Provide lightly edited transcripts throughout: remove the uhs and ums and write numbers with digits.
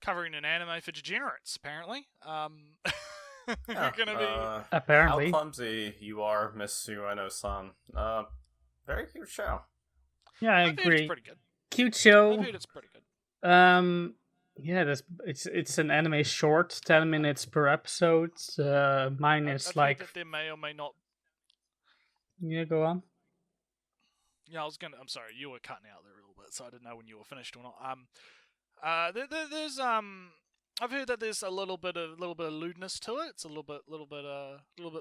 covering an anime for degenerates, apparently. Yeah, Gonna be Apparently. How clumsy you are, Miss Ueno-san. Very cute show. Yeah, I I've heard agree. it's pretty good. Cute I've show. heard it's pretty good. Yeah, it's an anime short, 10 minutes per episode. Mine is I've like heard that there may or may not. yeah, go on. Yeah, I'm sorry, you were cutting out there a little bit, so I didn't know when you were finished or not. There's I've heard that there's a little bit of lewdness to it. It's a little bit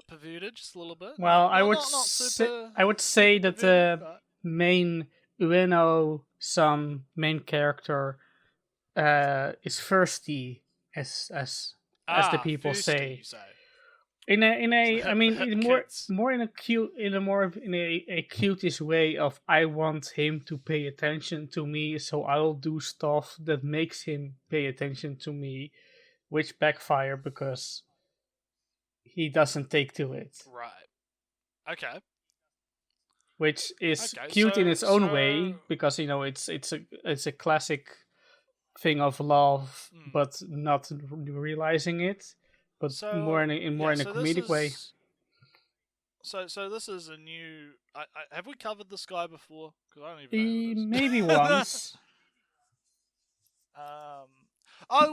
perverted, just a little bit. Well, Not super. I would say that perverted, the but... main Ueno-san main character is thirsty, as the people thirsty, say. you say. In a I mean in Kids. more in a cutish way of I want him to pay attention to me, so I'll do stuff that makes him pay attention to me, which backfire because he doesn't take to it. Right. Okay. Which is Okay, cute in its own way so- because it's a classic thing of love, but not realizing it. But more in a comedic way. So this is a new. Have we covered this guy before? Because I don't even know who it is. Maybe once. Oh,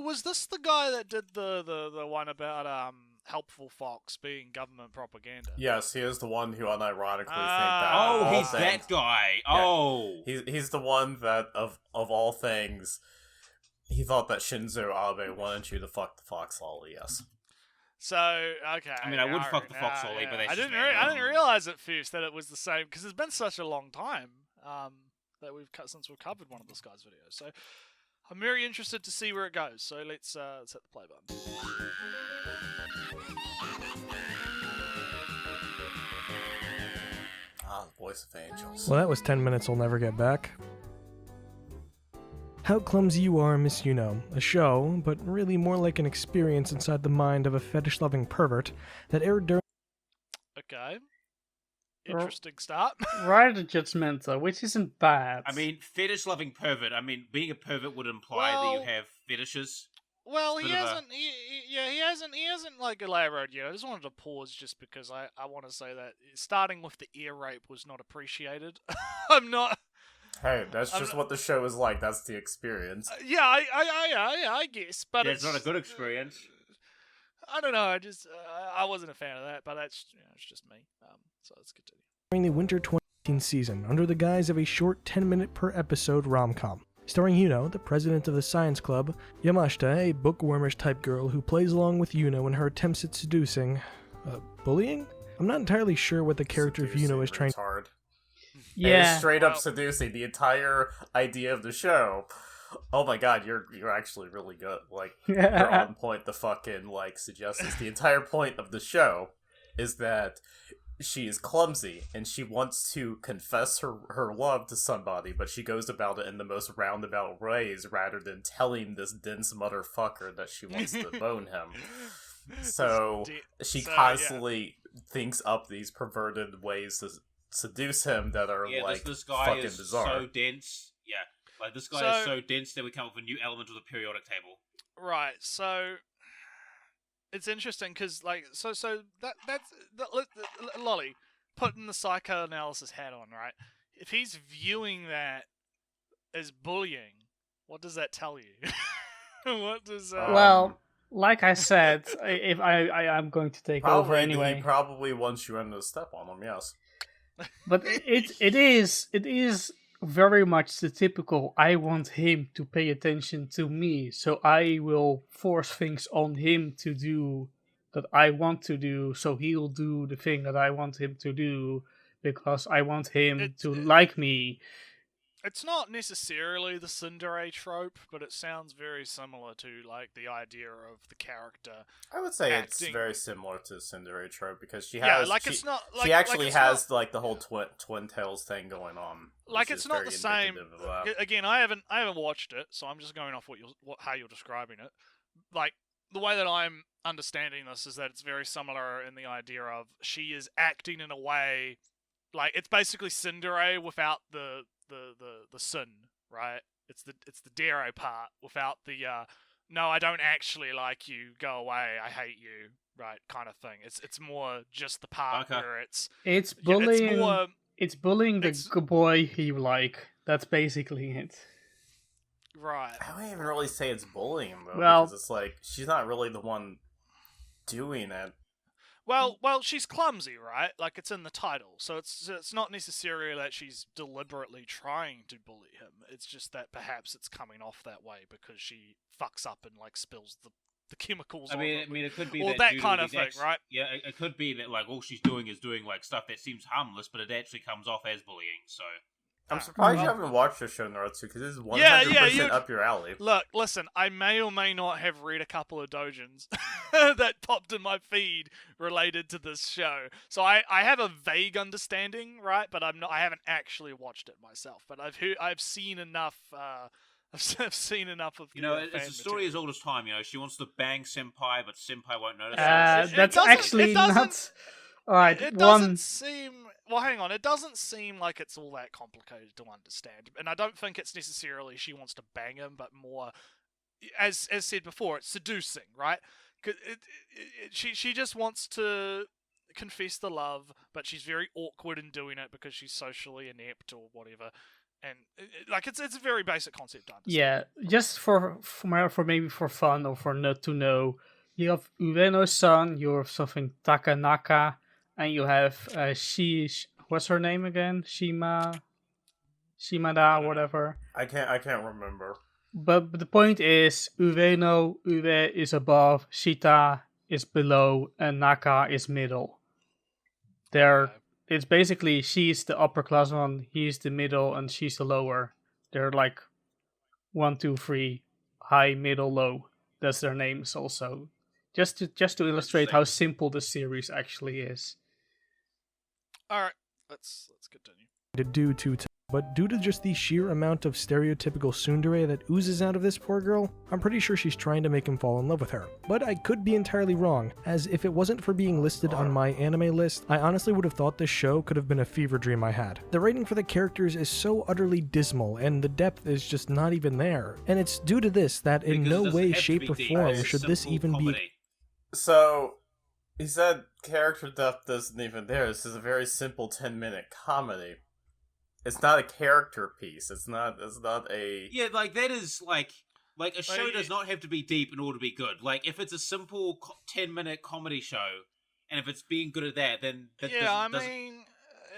was this the guy that did the one about helpful fox being government propaganda? Yes, he is the one who unironically think that. Oh, of all he's things, that guy. Yeah. Oh, he's the one that of all things, he thought that Shinzo Abe wanted you to fuck the fox lolly. Yes. So okay. I mean, I would fuck the fox lolly, but that's I just didn't. me. I didn't realize at first that it was the same because it's been such a long time that since we've covered one of this guy's videos. So I'm very interested to see where it goes. So let's hit the play button. Ah, the voice of angels. Well, that was 10 minutes we'll never get back. How Clumsy You Are, Miss You Know, a show, but really more like an experience inside the mind of a fetish-loving pervert that aired during... Okay. Interesting start. Rather judgmental, which isn't bad. I mean, fetish-loving pervert. I mean, being a pervert would imply that you have fetishes. Well, he Bit of a- hasn't. He hasn't like elaborated yet. I just wanted to pause just because I want to say that starting with the ear rape was not appreciated. I'm not. Hey, that's just what the show is like. That's the experience. Yeah, I guess, but It's not a good experience. I don't know. I wasn't a fan of that, but that's it's just me. So let's continue. during the winter 2018 season under the guise of a short 10-minute per episode rom-com. Starring Yuno, the president of the science club, Yamashita, a bookwormish-type girl who plays along with Yuno in her attempts at seducing... bullying? I'm not entirely sure what the character of Yuno is trying to... Hard. yeah. It's straight up seducing. The entire idea of the show. Oh my god, you're actually really good. Like, you're on point. The fucking, suggestions. The entire point of the show is that she is clumsy, and she wants to confess her love to somebody, but she goes about it in the most roundabout ways, rather than telling this dense motherfucker that she wants to bone him. So, she constantly thinks up these perverted ways to seduce him that are, this guy fucking is bizarre. so dense. Yeah, this guy is so dense that we come up with a new element of the periodic table. Right. So it's interesting because, that's Lolly putting the psychoanalysis hat on, right? If he's viewing that as bullying, what does that tell you? What does? Well, like I said, if I'm going to take over anyway. He probably wants you to step on him. Yes. But it is very much the typical I want him to pay attention to me, so I will force things on him to do that I want to do, so he'll do the thing that I want him to do because I want him to like me. It's not necessarily the tsundere trope, but it sounds very similar to the idea of the character. I would say acting. it's very similar to Cinderella trope because she has. It's not. She actually has the whole twin tails thing going on. It's not the same. Again, I haven't watched it, so I'm just going off how you're describing it. The way that I'm understanding this is that it's very similar in the idea of she is acting in a way it's basically Cinderella without the sin, right? It's the dare part without the no, I don't actually like you. Go away. I hate you. Right, kind of thing. It's more just the part Okay. where it's bullying. it's more. It's bullying the It's- boy you like. That's basically it. Right. I wouldn't even really say it's bullying though, Well- because it's like she's not really the one doing it. Well, she's clumsy, right? Like it's in the title, so it's not necessarily that she's deliberately trying to bully him. It's just that perhaps it's coming off that way because she fucks up and like spills the chemicals. I mean, it could be or that, that due to kind of these thing, right? Yeah, it could be that like all she's doing is doing like stuff that seems harmless, but it actually comes off as bullying. So I'm surprised you well- haven't watched the show, Naruto, because this is 100% you'd- up your alley. Look, listen, I may or may not have read a couple of dojins that popped in my feed related to this show. So I have a vague understanding, right? But I haven't actually watched it myself. But I've seen enough. I've seen enough of. it's a story as old as time. She wants to bang senpai, but senpai won't notice. It That's doesn't- actually it doesn't- not. All right, It one. doesn't seem. Well, hang on. It doesn't seem like it's all that complicated to understand, and I don't think it's necessarily she wants to bang him, but more, as said before, it's seducing, right? 'Cause she just wants to confess the love, but she's very awkward in doing it because she's socially inept or whatever, and it's a very basic concept to understand. Yeah, just for maybe for fun or for not to know, you have Ueno-san, you have something Takanaka, and you have what's her name again? Shimada, whatever. I can't remember. But the point is, Ue is above, Shita is below, and Naka is middle. Okay. It's basically she's the upper class one, he's the middle, and she's the lower. They're like 1, 2, 3, high, middle, low. That's their names also. Just to illustrate how simple the series actually is. All right, let's continue. To do to but due to just the sheer amount of stereotypical tsundere that oozes out of this poor girl, I'm pretty sure she's trying to make him fall in love with her. But I could be entirely wrong, as if it wasn't for being listed on my anime list, I honestly would have thought this show could have been a fever dream I had. The writing for the characters is so utterly dismal, and the depth is just not even there. And it's due to this that in Because it no doesn't way, have to shape, be or deep, form it's a should this simple even be. comedy. So, he said character depth isn't even there. This is a very simple 10-minute comedy. It's not a character piece. It's not a... Yeah, like that is like a show does not have to be deep in order to be good. Like if it's a simple 10-minute comedy show, and if it's being good at that, then that doesn't... mean,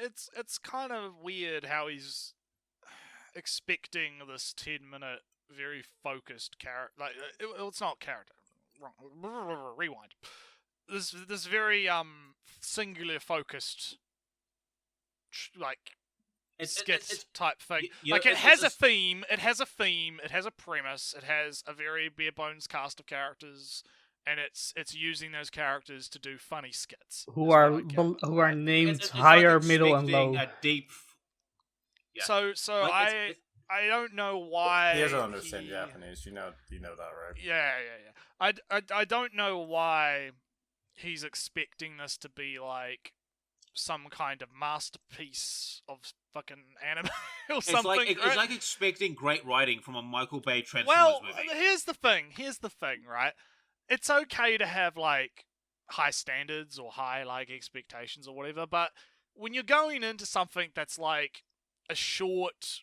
it's kind of weird how he's expecting this 10-minute, very focused character. Like it's not character. Wrong. Rewind. This very singular focused like skits type thing. Like it has a theme, it has a premise, it has a very bare bones cast of characters, and it's using those characters to do funny skits. Who are named it's higher, like middle, and expecting low. A deep... Yeah. So Like, I don't know why He doesn't understand Japanese. You know that, right? Yeah. I don't know why he's expecting this to be like some kind of masterpiece of fucking anime or something. It's like expecting great writing from a Michael Bay Transformers movie. Here's the thing, right? It's okay to have like high standards or high like expectations or whatever, but when you're going into something that's like a short,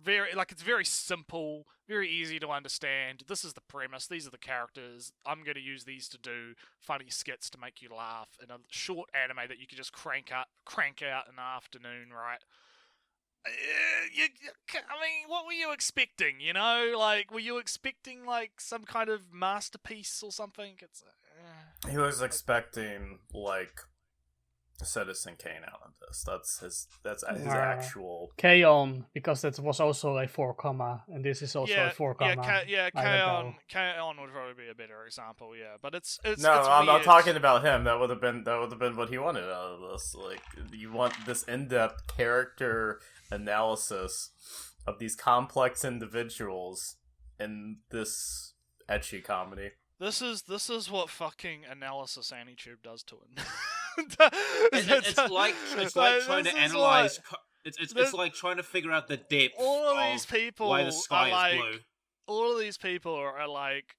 it's very simple, very easy to understand. This is the premise. These are the characters. I'm going to use these to do funny skits to make you laugh in a short anime that you can just crank out in the afternoon, right? I mean, what were you expecting? Like, were you expecting like some kind of masterpiece or something? He was expecting like Citizen Kane out of this. That's his actual K-On! Because that was also a 4 comma, and this is also a 4 comma. K-On! Would probably be a better example. Yeah, but it's no. it's I'm not weird. talking about him. That would have been what he wanted out of this. Like, you want this in-depth character analysis of these complex individuals in this ecchi comedy. This is what fucking analysis AniTube does to it. It's like trying to analyze. It's like trying to figure out the depth all of these people why the sky are like, is blue. all of these people are like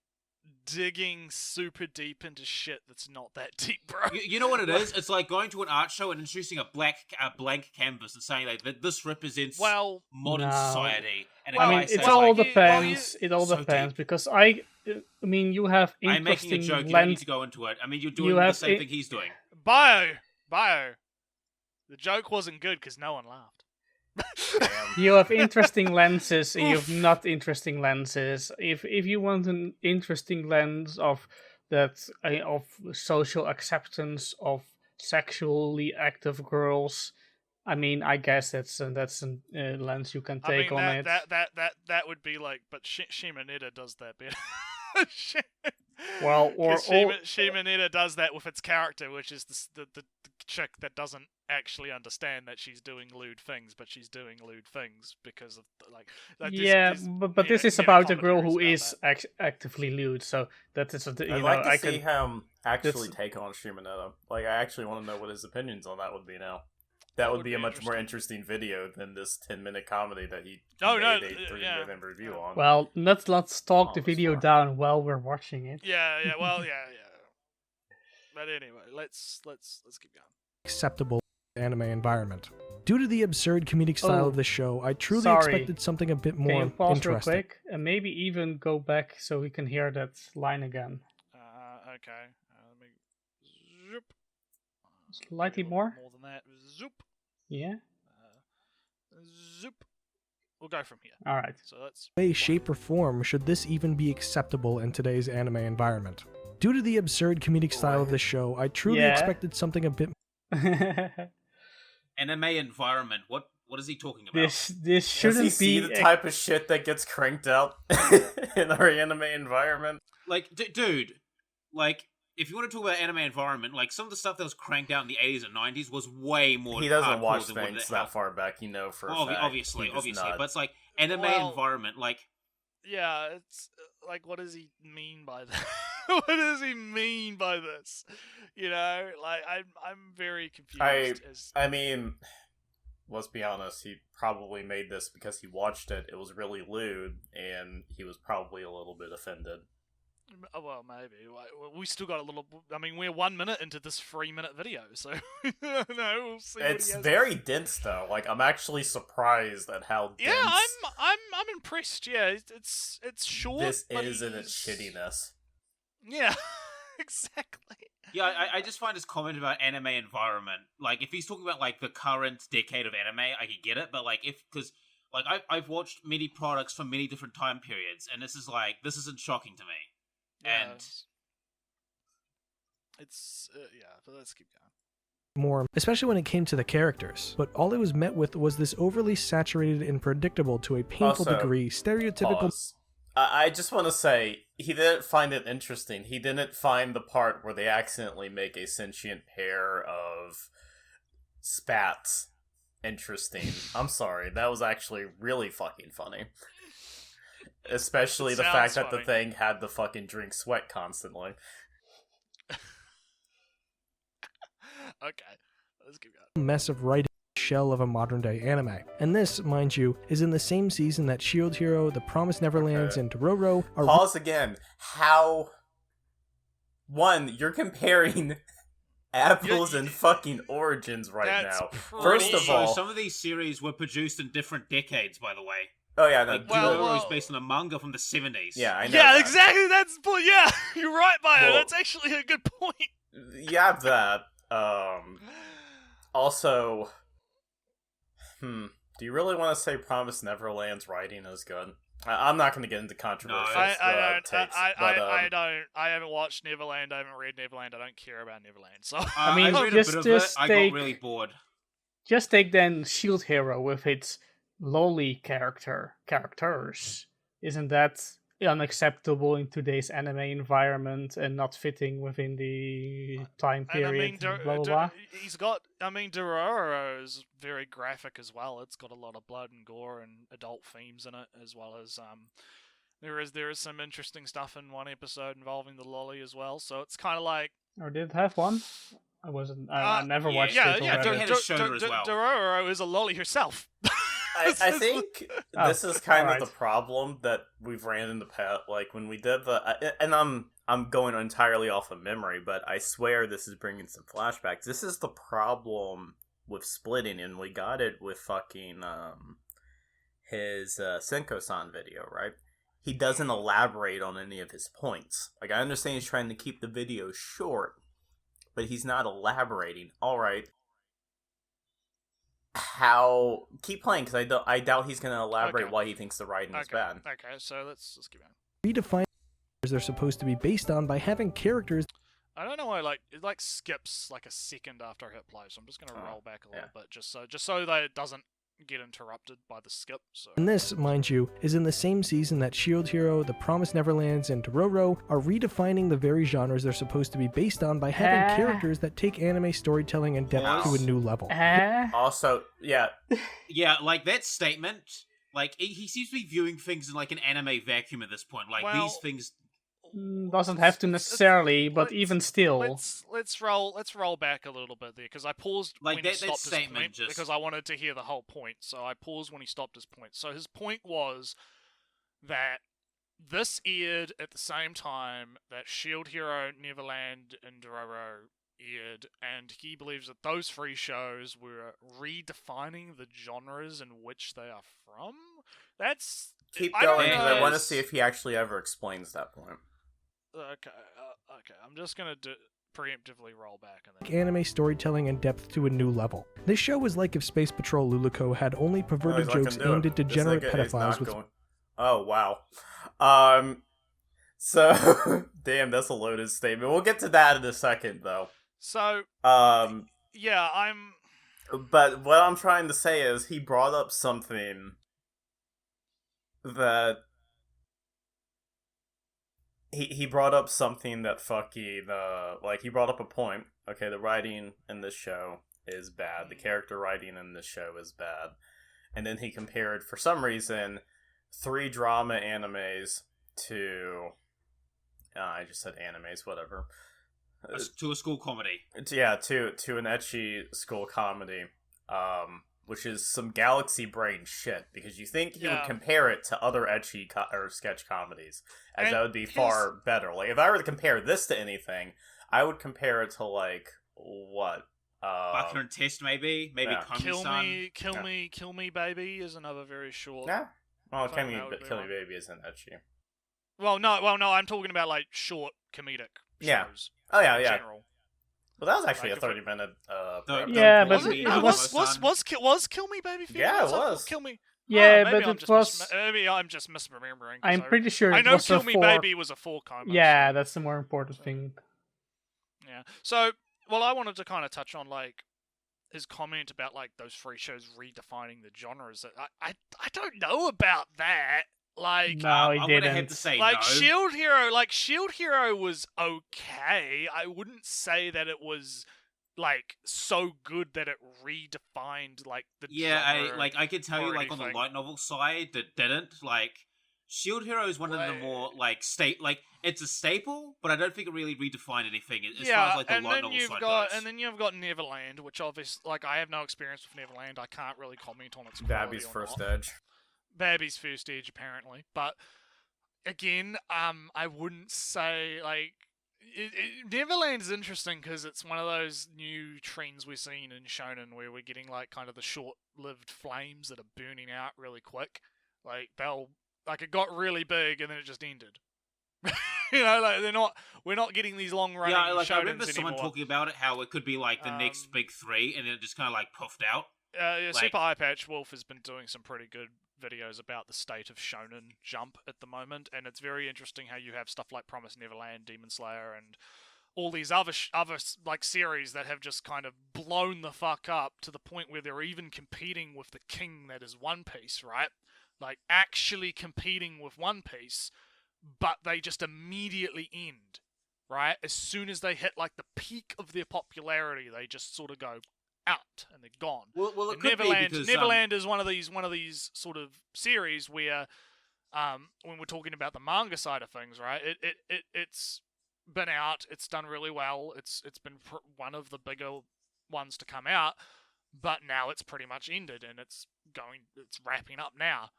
digging super deep into shit that's not that deep, bro. You know what it is? It's like going to an art show and introducing a blank canvas and saying like that this represents modern society. And I mean, it all like, depends. It all so depends deep. because I mean, you have interesting. I'm making a joke. You don't need to go into it. I mean, you're doing the same thing he's doing. Bio. The joke wasn't good because no one laughed. You have interesting lenses and you have not interesting lenses. If you want an interesting lens of that of social acceptance of sexually active girls, I mean, I guess that's a lens you can take on it. That would be like, but Shimonetta does that bit. Well, or Shimonetta does that with its character, which is the chick that doesn't actually understand that she's doing lewd things, but she's doing lewd things because of like but this is about a girl who is actively lewd, so that is I'd like to see him actually take on Shimonetta. Like, I actually want to know what his opinions on that would be now. That would be a much more interesting video than this 10-minute comedy that he made a 3-minute review on. Well, let's talk the video down while we're watching it. Yeah. But anyway, let's keep going. Acceptable anime environment. Due to the absurd comedic style of the show, I truly expected something a bit more Can you pause interesting. real quick and maybe even go back so we can hear that line again? Okay. Let me zoop. Slightly more. More than that. Zoop. Yeah. Zoop. We'll go from here. All right. So that's way, shape, or form should this even be acceptable in today's anime environment. Due to the absurd comedic style of the show, I truly expected something a bit. Anime environment. What is he talking about? This shouldn't Does he see the type of shit that gets cranked out in our anime environment? Like, dude, like, if you want to talk about anime environment, like, some of the stuff that was cranked out in the 80s and 90s was way more. He doesn't watch things that far back, for a fact. Obviously, but it's like anime environment, like. Yeah, it's like, what does he mean by that? What does he mean by this? You know, like, I'm very confused. I mean, let's be honest. He probably made this because he watched it. It was really lewd, and he was probably a little bit offended. Well, maybe. We still got a little. I mean, we're 1 minute into this 3-minute video, so no, we'll see. It's very dense, though. Like, I'm actually surprised at how dense. Yeah, I'm impressed. Yeah, it's short. This is in its shittiness. Yeah, exactly. Yeah, I just find his comment about anime environment. Like, if he's talking about like the current decade of anime, I can get it. But like, because like I've watched many products from many different time periods, and this isn't shocking to me. Yeah, and it's but let's keep going. More, especially when it came to the characters. But all it was met with was this overly saturated and predictable to a painful degree stereotypical. Pause. I just want to say, he didn't find it interesting. He didn't find the part where they accidentally make a sentient pair of spats interesting. I'm sorry, that was actually really fucking funny. Especially the fact that the thing had to fucking drink sweat constantly. Okay, let's keep going. Mess of writing shell of a modern day anime. And this, mind you, is in the same season that Shield Hero, The Promised Neverlands, and Dororo are. Pause again. How? One, you're comparing apples and fucking origins right now. First of all, some of these series were produced in different decades, by the way. Oh yeah, no, like, Dororo is based on a manga from the 70s. Yeah, I know. Yeah, that. Exactly. That's the point. Yeah, you're right, Bio. That's actually a good point. Yeah, that. Also, do you really want to say Promised Neverland's writing is good? I'm not going to get into controversial takes. I don't. I haven't watched Neverland. I haven't read Neverland. I don't care about Neverland. So I mean, I read a bit of it. I got really bored. Just take then Shield Hero with its lolly characters. Isn't that unacceptable in today's anime environment and not fitting within the time period? Blah, blah, blah. He's got. I mean, Dororo is very graphic as well. It's got a lot of blood and gore and adult themes in it, as well as there is some interesting stuff in one episode involving the lolly as well. So it's kind of like. Or did it have one? I never watched it. Dororo is a lolly herself. I think this is kind of alright. the problem that we've ran into like when we did and I'm going entirely off of memory, but I swear this is bringing some flashbacks. This is the problem with splitting, and we got it with fucking his Senko-san video, right? He doesn't elaborate on any of his points. Like, I understand he's trying to keep the video short, but he's not elaborating. All right, how keep playing because I doubt he's going to elaborate Okay. why he thinks the writing is bad. Okay, so let's keep going. Redefine they're supposed to be based on by having characters. I don't know why it skips like a second after I hit play, so I'm just gonna roll back a little bit just so that it doesn't get interrupted by the skip. So. And this, mind you, is in the same season that Shield Hero, The Promised Neverlands, and Dororo are redefining the very genres they're supposed to be based on by having characters that take anime storytelling and depth to a new level. Also, yeah, Yeah, like that statement, like he seems to be viewing things in like an anime vacuum at this point. Like these things Doesn't have to necessarily, but even still. Let's roll back a little bit there because I paused Like when that he stopped his statement point just- because I wanted to hear the whole point. So I paused when he stopped his point. So his point was that this aired at the same time that Shield Hero, Neverland, and Dororo aired, and he believes that those three shows were redefining the genres in which they are from. That's keep I don't going because I know. want to see if he actually ever explains that point. Okay, I'm just gonna preemptively roll back and then. Anime storytelling and depth to a new level. This show was like if Space Patrol Luluco had only perverted jokes aimed at degenerate pedophiles with... Oh, wow. So, damn, that's a loaded statement. We'll get to that in a second, though. So, yeah, But what I'm trying to say is he brought up something that... He brought up something that fucking, he brought up a point. Okay, the writing in this show is bad. The character writing in this show is bad. And then he compared, for some reason, 3 drama animes to... I just said animes, whatever. to a school comedy. Yeah, to an ecchi school comedy. Which is some galaxy brain shit, because you think he would compare it to other ecchi or sketch comedies, as that would be far better. Like, if I were to compare this to anything, I would compare it to, like, what? Buckner and Test, maybe? Maybe Komi-san? Kill Me Baby is another very short... Yeah. Well, Kill Me Baby isn't ecchi. Well, no, I'm talking about, like, short comedic shows. Oh, yeah. General. Well, that was actually a 30-minute. Yeah, but was Kill Me Baby? Yeah, it was. Kill Me. Yeah, maybe but it was. Maybe I'm just misremembering. I'm pretty sure I it know was Kill a Me 4. Baby was a 4 comment. Yeah, that's the more important thing. Yeah. So, well, I wanted to kind of touch on like his comment about like those 3 shows redefining the genres. I don't know about that. Like, no, he I'm didn't. gonna have to say like no. Shield Hero was okay. I wouldn't say that it was like so good that it redefined like the genre I could tell you like on the light novel side that didn't. Like Shield Hero is one of the more like it's a staple, but I don't think it really redefined anything as far as like the light novel side goes. And then you've got Neverland, which obviously like I have no experience with Neverland. I can't really comment on its quality. Babby's first edge. Babby's first edge, apparently. But again, I wouldn't say like Neverland is interesting because it's one of those new trends we're seeing in shonen where we're getting like kind of the short-lived flames that are burning out really quick. Like it got really big and then it just ended. Like we're not getting these long-running shonens anymore. I remember someone talking about it, how it could be like the next big 3, and then it just kind of like puffed out. Super Eye Patch Wolf has been doing some pretty good videos about the state of Shonen Jump at the moment, and it's very interesting how you have stuff like Promised Neverland, Demon Slayer, and all these other like series that have just kind of blown the fuck up to the point where they're even competing with the king that is One Piece, right? Like actually competing with One Piece, but they just immediately end, right? As soon as they hit like the peak of their popularity, they just sort of go out and they're gone. Well, it could Neverland, be because Neverland is one of these sort of series where, when we're talking about the manga side of things, right? It's been out, it's done really well, it's been one of the bigger ones to come out, but now it's pretty much ended and it's it's wrapping up now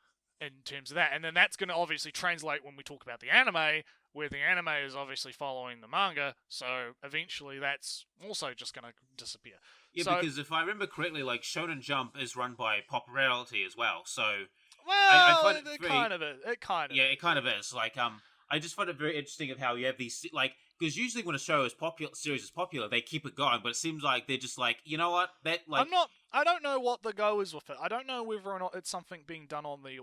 in terms of that. And then that's going to obviously translate when we talk about the anime, where the anime is obviously following the manga, so eventually that's also just going to disappear. Yeah, so, because if I remember correctly, like Shonen Jump is run by Popularity as well, so well, I find it kind of is. It kind of yeah, it kind of is. Like I just find it very interesting of how you have these like because usually when a show is popular, series is popular, they keep it going, but it seems like they're just like, you know what, that like I don't know what the go is with it. I don't know whether or not it's something being done on the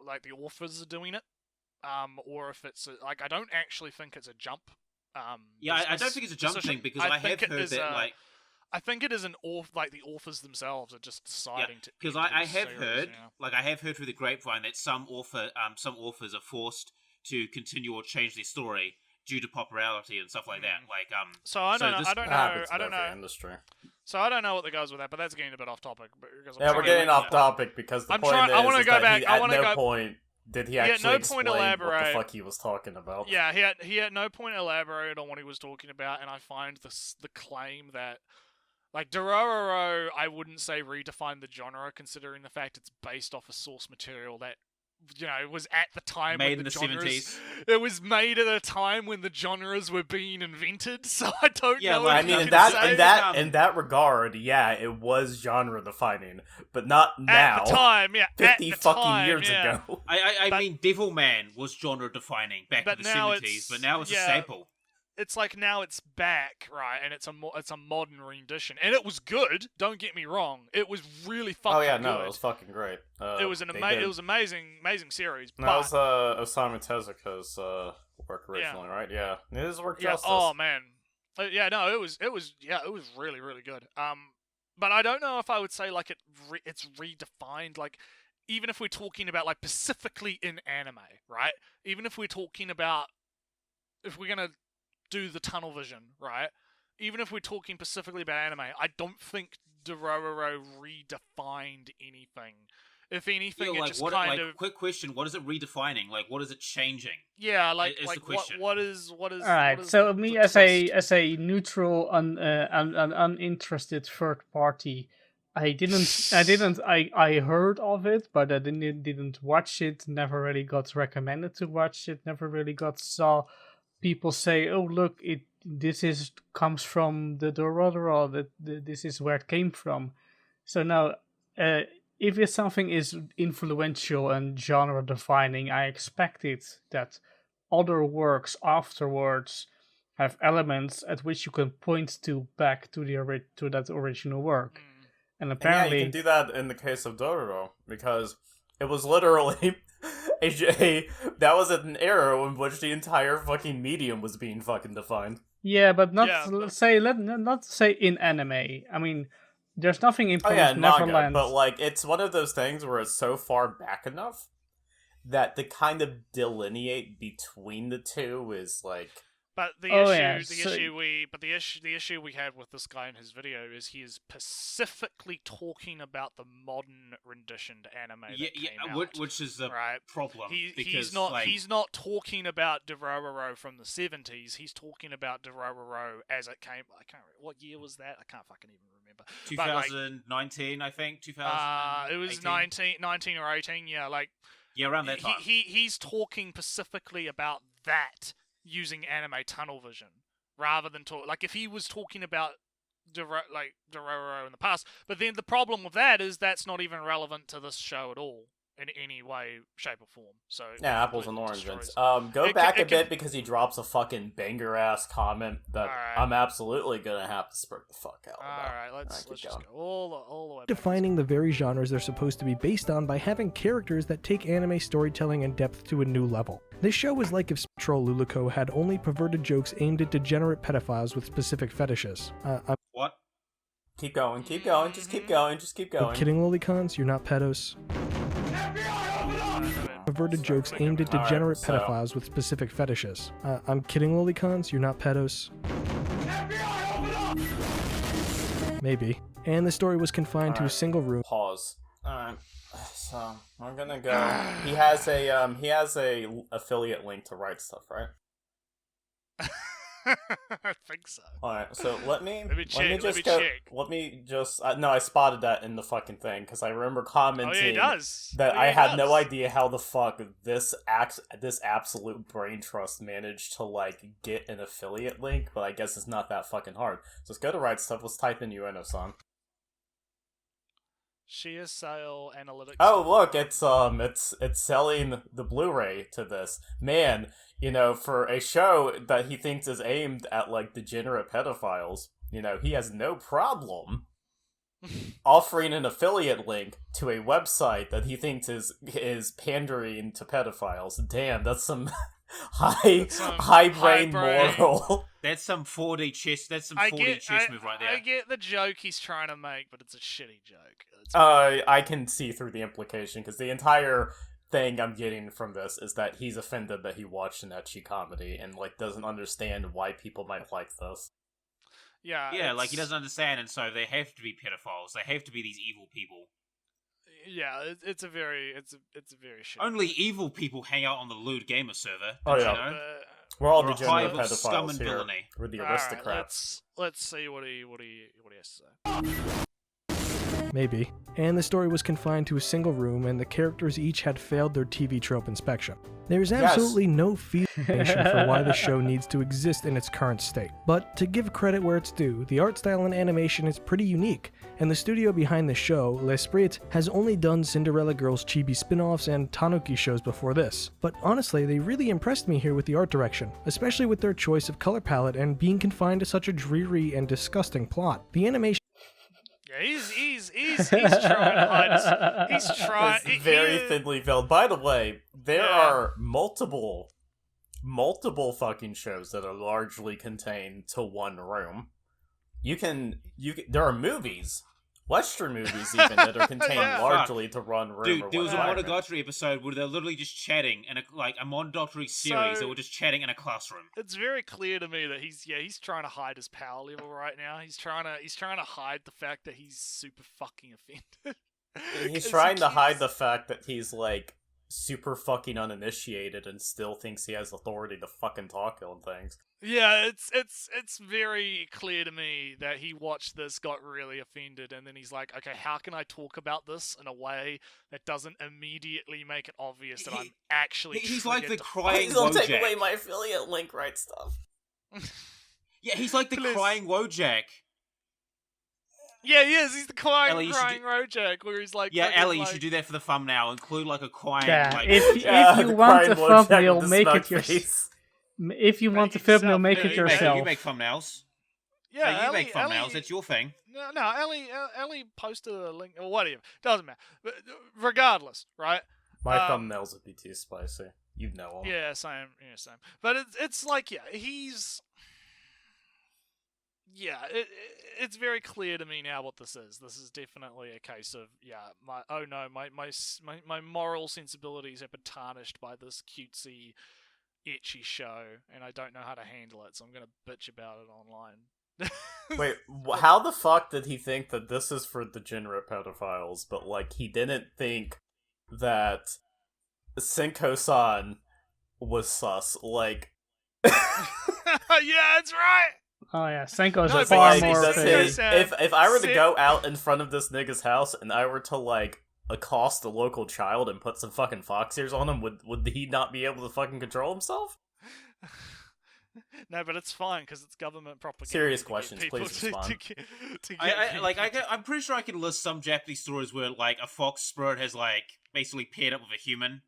like the authors are doing it, or if it's like I don't actually think it's a Jump. Yeah, I don't think it's a Jump thing because I have heard that like. I think it is like the authors themselves are just deciding to. Because I have heard, like I have heard through the grapevine that some authors are forced to continue or change their story due to popularity and stuff like that. Like So I don't know. I don't know. Industry. So I don't know what the goes with that, but that's getting a bit off topic. We're getting off topic because the point is, I want to go back. At no point did he actually explain what the fuck he was talking about. Yeah, he had no point elaborated on what he was talking about, and I find the claim that. Like, Dororo, I wouldn't say redefined the genre, considering the fact it's based off a source material that, you know, was at the time made when in the genres, 70s. It was made at a time when the genres were being invented, so I don't know. Like, I mean, in that regard, yeah, it was genre defining, but not now. At the time, yeah. 50 fucking years ago. I mean, Devilman was genre defining back in the 70s, but now it's a staple. It's like now it's back, right? And it's a modern rendition, and it was good. Don't get me wrong, it was really fucking. Oh yeah, good. no, it was fucking great. It was amazing series. That was Osamu Tezuka's work originally, right? Yeah, his work justice. Oh man, yeah, no, it was really really good. But I don't know if I would say like it's redefined. Like, even if we're talking about like specifically in anime, right? Even if we're talking about if we're gonna do the tunnel vision, right? Even if we're talking specifically about anime, I don't think Dororo redefined anything. If anything, it just kind of. Quick question: what is it redefining? Like, what is it changing? Yeah, like the question. what is? All right. So me as a neutral, uninterested third party, I heard of it, but I didn't watch it. Never really got recommended to watch it. Never really saw people say, "Oh, look, this comes from the Dororo. That this is where it came from." So now, if something is influential and genre defining, I expected that other works afterwards have elements at which you can point to back to that original work. And apparently, you can do that in the case of Dororo because it was literally. That was an era in which the entire fucking medium was being fucking defined. Yeah, but not say in anime. I mean, there's nothing in Promised Neverland. Manga, but like it's one of those things where it's so far back enough that to kind of delineate between the two is like. But the issue we had with this guy in his video is he is specifically talking about the modern renditioned anime that came out, which is the problem. He's not talking about Dororo from the 70s. He's talking about Dororo as it came. I can't remember what year was that. I can't fucking even remember. 2019, I think. 2000. It was 19 or 18. Yeah, like around that time. He's talking specifically about that. Using anime tunnel vision rather than if he was talking about Dororo in the past, but then the problem with that is that's not even relevant to this show at all in any way, shape, or form. So yeah, apples and oranges. Go back a bit because he drops a fucking banger ass comment that I'm absolutely gonna have to spurt the fuck out. Alright, let's just go all the way back. Defining the very genres they're supposed to be based on by having characters that take anime storytelling and depth to a new level. This show is like if Troll Luluco had only perverted jokes aimed at degenerate pedophiles with specific fetishes. What? Keep going, just keep going. I'm kidding, lolicons, you're not pedos. Perverted jokes aimed at degenerate pedophiles with specific fetishes. I'm kidding, lolicons, you're not pedos. Maybe. And the story was confined to a single room. Pause. Alright. So I'm gonna go. He has a affiliate link to write stuff, right? I think so. Alright, so let me check. No, I spotted that in the fucking thing, because I remember commenting Oh, yeah, he does. that Oh, yeah, I he had no does. idea how the fuck this absolute brain trust managed to, like, get an affiliate link, but I guess it's not that fucking hard. So let's go to Right Stuff, let's type in Ueno-san. Sheer sale analytics. Oh, look, it's selling the Blu-ray to this. Man, you know, for a show that he thinks is aimed at, like, degenerate pedophiles, you know, he has no problem offering an affiliate link to a website that he thinks is pandering to pedophiles. Damn, that's some high brain moral. That's some 4D chess. That's some I 4D get, chess move right there. I get the joke he's trying to make, but it's a shitty joke. I can see through the implication, because the entire thing I'm getting from this is that he's offended that he watched an ecchi comedy and, like, doesn't understand why people might like this. Yeah, like he doesn't understand, and so they have to be pedophiles. They have to be these evil people. Yeah, it's a very shitty. Only evil people hang out on the lewd gamer server. Oh, yeah. You know? We're all We're a degenerate hive of scum pedophiles and here. villainy. We're the All aristocrats. right, let's see what he has to say. Maybe. And the story was confined to a single room, and the characters each had failed their TV trope inspection. There is absolutely no explanation for why the show needs to exist in its current state. But to give credit where it's due, the art style and animation is pretty unique, and the studio behind the show, L'Esprit, has only done Cinderella Girls chibi spin-offs and Tanuki shows before this. But honestly, they really impressed me here with the art direction, especially with their choice of color palette and being confined to such a dreary and disgusting plot. The animation Yeah, he's trying to hide his, he's trying It's very thinly veiled. By the way, there are multiple fucking shows that are largely contained to one room. There are movies, Western movies even, that are contained largely to one room. Dude, or there was a whatever. Monogatari episode where they're literally just chatting in a Monogatari series. They were just chatting in a classroom. It's very clear to me that he's trying to hide his power level right now. He's trying to hide the fact that he's super fucking offended. He's trying to hide the fact that he's, like, super fucking uninitiated and still thinks he has authority to fucking talk on things. Yeah, it's very clear to me that he watched this, got really offended, and then he's like, okay, how can I talk about this in a way that doesn't immediately make it obvious that I'm actually He's like the triggered crying Please don't take Wojak. away my affiliate link, Right Stuff. Yeah, he's like the Please. crying Wojak. Yeah, he is. He's the crying Ellie, you should Rojak, where he's like, Yeah, fucking, Ellie, you like, should do that for the thumbnail. Include like a crying. Yeah, like, if you the want the crying Wojak thumbnail, with the make smug it yourself. face. If you want the Make it thumbnail, yourself. make Yeah, it you make- yourself. You make thumbnails. yeah, Hey, you Ellie, make thumbnails. Ellie, That's your thing. No, Ellie posted a link or whatever. Doesn't matter. But regardless, right? My thumbnails would be too spicy. You know them. Yeah, same. Yeah, same. But it's like, yeah, he's. Yeah, it's very clear to me now what this is. This is definitely a case of my moral sensibilities have been tarnished by this cutesy, ecchi show, and I don't know how to handle it, so I'm gonna bitch about it online. Wait, how the fuck did he think that this is for degenerate pedophiles, but, like, he didn't think that Senko-san was sus? Like... Yeah, that's right! Oh yeah, Senko's No, a but far you see, more. Senko famous. said- if I were to Sit- go out in front of this nigga's house and I were to, like, accost a local child and put some fucking fox ears on him, would he not be able to fucking control himself? No, but it's fine because it's government propaganda. Serious to get questions, people please respond. to get I'm pretty sure I can list some Japanese stories where like a fox spirit has like basically paired up with a human.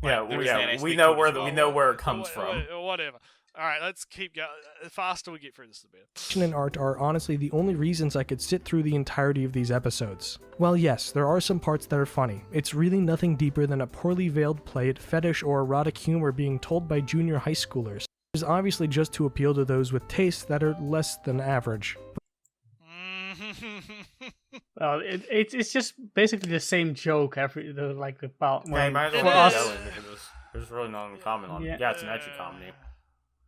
Like, there is that aspect we to know it where as well. we know where it comes from. Whatever. All right, let's keep going. The faster we get through this, the better. Action and art are honestly the only reasons I could sit through the entirety of these episodes. While yes, there are some parts that are funny, it's really nothing deeper than a poorly veiled play at fetish or erotic humor being told by junior high schoolers. It is obviously just to appeal to those with tastes that are less than average. Well, it's just basically the same joke about Hey, might as for well us- keep going because there's really nothing in common on it. Yeah, it's an ecchi comedy.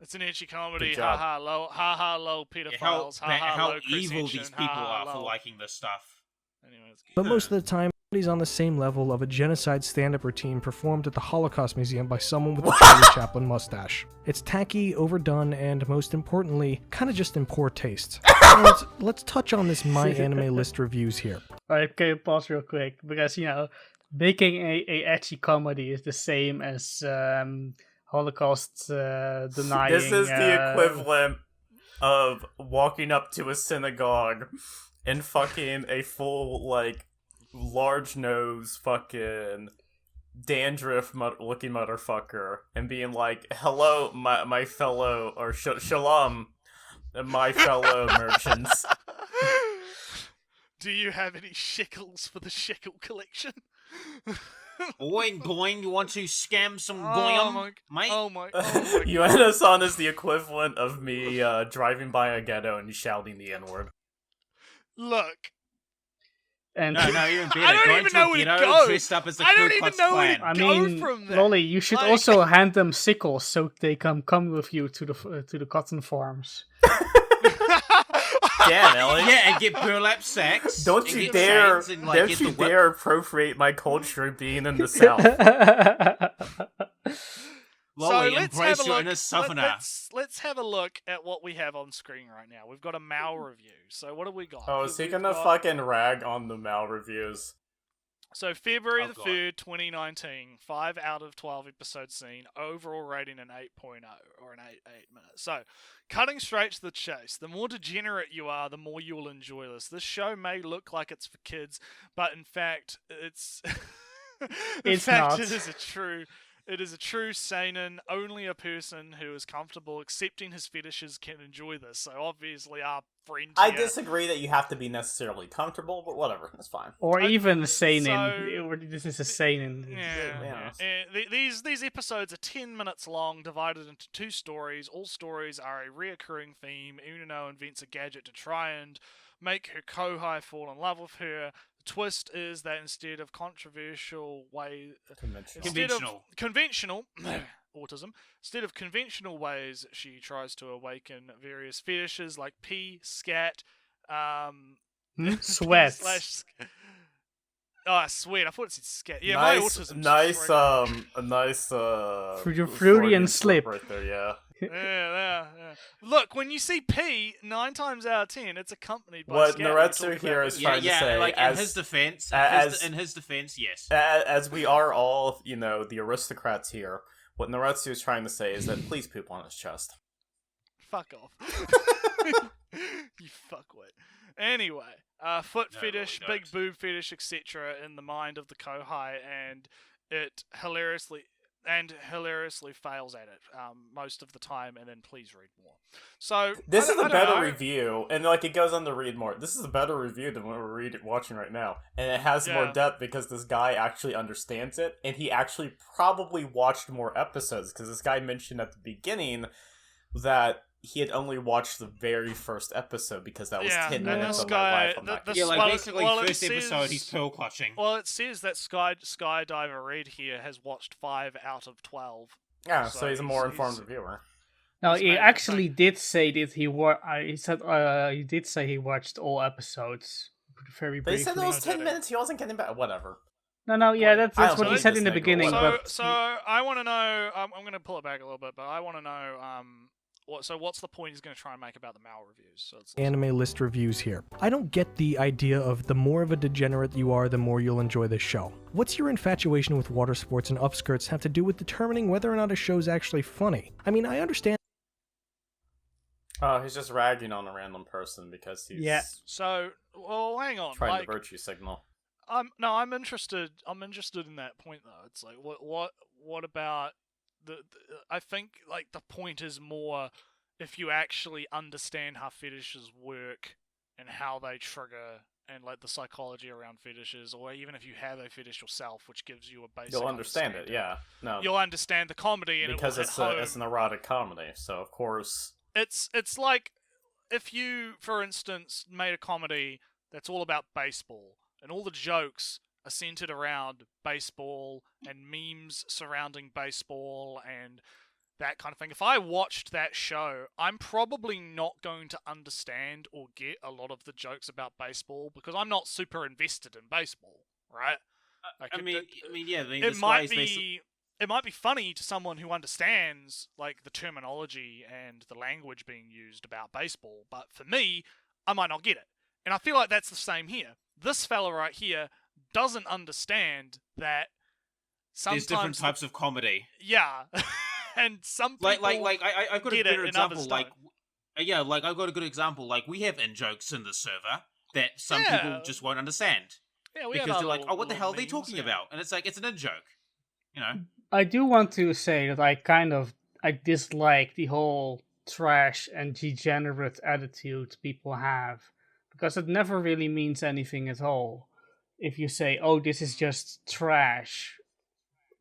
It's an ecchi comedy. Good Ha job. ha low pedophiles. How ha ha low evil Chris these Hitchin, people ha, ha, are for low. liking this stuff. Anyway, let's keep But going. most of the time, He's on the same level of a genocide stand-up routine performed at the Holocaust Museum by someone with a Charlie Chaplin mustache. It's tacky, overdone, and most importantly, kind of just in poor taste. So let's touch on this My Anime List reviews here. Alright, okay, pause real quick, because, making a ecchi comedy is the same as Holocaust denying... This is the equivalent of walking up to a synagogue and fucking a full, large nose fucking dandruff looking motherfucker and being like, hello, my fellow, or shalom, my fellow merchants. Do you have any shekels for the shekel collection? Boing, boing, you want to scam some Oh goyim, mate? my god. Yuana-san is the equivalent of me driving by a ghetto and shouting the N-word. Look, And No, even better. I don't Go even into know a where to ghetto go. dressed up as the I don't Ku even Klux know where to Klan. I go mean, from there. Lolly, you should Like- also hand them sickles so they can come with you to the cotton farms. Damn, Ellie. Yeah, and get burlap sacks. Don't and you get dare! chains and, Don't get you the whip. dare appropriate my culture being in the South. Lolly, so let's embrace have a your look. inner southerner. Let's have a look at what we have on screen right now. We've got a Mal review. So what have we got? Oh, is he We've gonna got- fucking rag on the Mal reviews? So February Oh, the God. 3rd, 2019, 5 out of 12 episodes seen, overall rating an 8.0 or an 8 minutes. So, cutting straight to the chase, the more degenerate you are, the more you will enjoy this. This show may look like it's for kids, but in fact, it's It's not. It is a true seinen. Only a person who is comfortable accepting his fetishes can enjoy this. So obviously our friend I here- disagree that you have to be necessarily comfortable, but whatever, that's fine. Or I- even seinen. so- Or this is a seinen. Yeah. These episodes are 10 minutes long, divided into 2 stories. All stories are a reoccurring theme. Uno invents a gadget to try and make her kohai fall in love with her. The twist is that instead of conventional autism, instead of conventional ways, she tries to awaken various fetishes like pee, scat, Sweat. Sweat. I thought it said scat. Yeah, nice, my autism. a nice, Fruity Freudian and slip. right there, yeah. Yeah. Look, when you see pee, 9 times out of 10, it's accompanied by What scat. Naretsu here is Yeah, trying to say, like as, in his defense, yes. as we are all, the aristocrats here, what Naretsu is trying to say is that please poop on his chest. Fuck off. You fuckwit. Anyway, foot No, fetish, really big boob fetish, etc. in the mind of the kohai, and it hilariously fails at it most of the time, and then please read more. So This I is a don't better know. review, and it goes on to read more. This is a better review than what we're watching right now, and it has more Yeah. depth because this guy actually understands it, and he actually probably watched more episodes because this guy mentioned at the beginning that he had only watched the very first episode because that was Yeah, 10 and minutes this of guy- my life on the- that the- game. Yeah, Well, basically, it first episode, says- he's pearl clutching. Well, it says that Skydiver Red here has watched 5 out of 12. Yeah, so so he's a more he's- informed reviewer. No, He's he made- actually did say that he said he did say he watched all episodes very They briefly. said those No, 10 minutes, he wasn't getting back. Whatever. No, yeah, that's I what don't he like said this in the nigga, beginning. whatever. But So I want to know. I'm going to pull it back a little bit, but I want to know. What's the point he's going to try and make about the Mal reviews? So it's Anime List reviews here. I don't get the idea of the more of a degenerate you are, the more you'll enjoy this show. What's your infatuation with water sports and upskirts have to do with determining whether or not a show's actually funny? I mean, I understand. Oh, he's just ragging on a random person because he's Yeah. So, well, hang on. trying Like, to virtue signal. I'm interested. I'm interested in that point though. It's like, what about I think like the point is more if you actually understand how fetishes work and how they trigger and like the psychology around fetishes, or even if you have a fetish yourself, which gives you a basic. You'll understand it, understanding. yeah. No, You'll understand the comedy and because it will hit it's home. an erotic comedy, so of course. It's like if you, for instance, made a comedy that's all about baseball and all the jokes are centered around baseball and memes surrounding baseball and that kind of thing. If I watched that show, I'm probably not going to understand or get a lot of the jokes about baseball because I'm not super invested in baseball. right? Like, the it might Sky's basically... it might be funny to someone who understands like the terminology and the language being used about baseball, but for me, I might not get it. And I feel like that's the same here. This fella right here doesn't understand that sometimes there's different types of comedy. Yeah. And some people I've got a get better it example. and Like, I've got a good example. Like, we have in-jokes in the server that some people just won't understand. Yeah, we because have they're like, little, oh, what the hell are they memes, talking about? And it's like, it's an in-joke. You know? I do want to say that I dislike the whole trash and degenerate attitude people have, because it never really means anything at all. If you say, "Oh, this is just trash,"